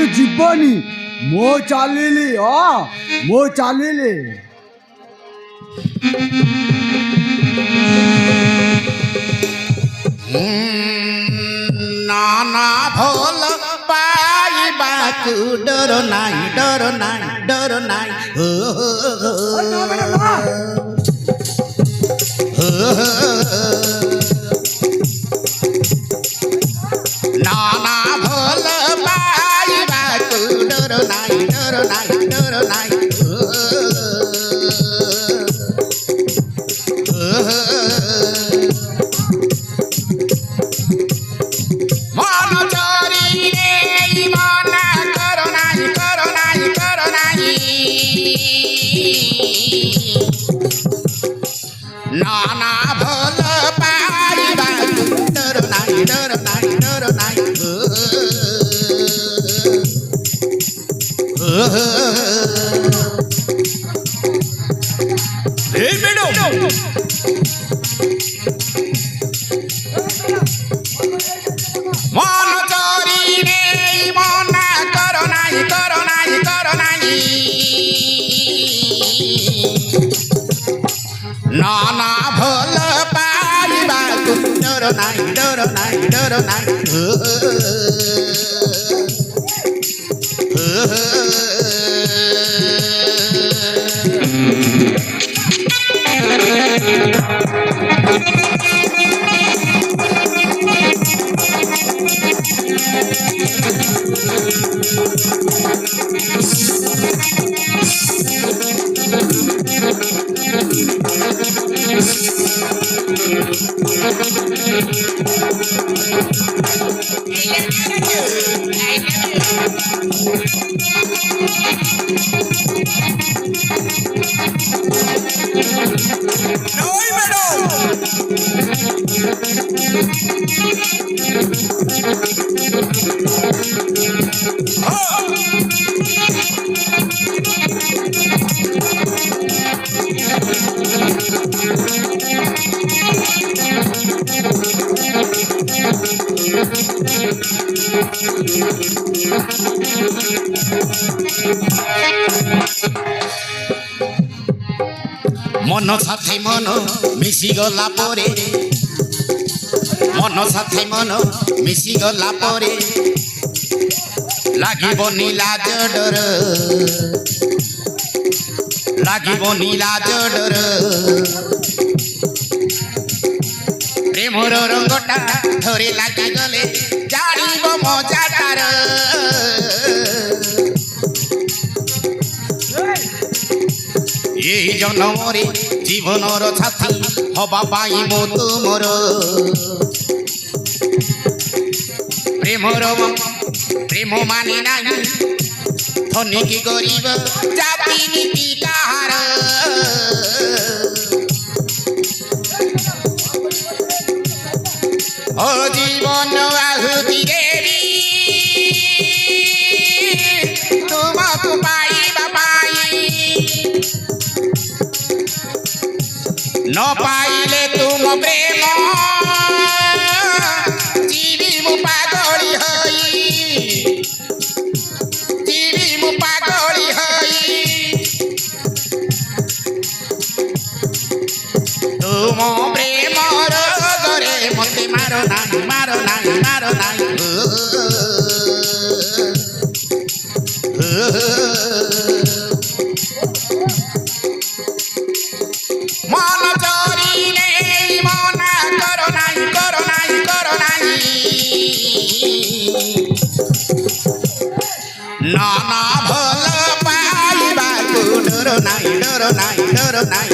ତୁ ଯିବନି ମୁଁ ଚାଲିଲି ମୁଁ ଚାଲିଲି। नाना भोल पाइबाकु डर नाई डर नाई डर नाई नाना भोल पाइबाकु डर नाई डर नाई डर नाई नाना भोल पाइबाकु डर नाई डर नाई डर नाई मन चोरी रे मना करो नाई करो नाई करो नाई नाना भोल पाइबाकु डर नाई डर नाई डर नाई मन साथे मन मिसिगला परे मन साथे मन मिसिगला परे लागिबनि लाज डर लागिबनि लाज डर प्रेमर रंगटा धरे लागि गले जानिब मजाटार এই জনমরে জীবনর সাথী হবা পাই মো তোমর প্রেমর প্রেম মানে নাই ধনী কি গরিব জাতি নীতি কাহার ও জীবন আহুতি দেবী তোমাকে পাইবা পাই न पाइले तुम प्रेम जीवी मु पागली हई जीवी मु पागली हई तुम प्रेम रोगरे मते मारो नाही मारो नाही मारो नाही मन चोरी रे मना करो नाई करो नाई करो नाई नाना भोल पाइबाकु डर नाई डर नाई डर नाई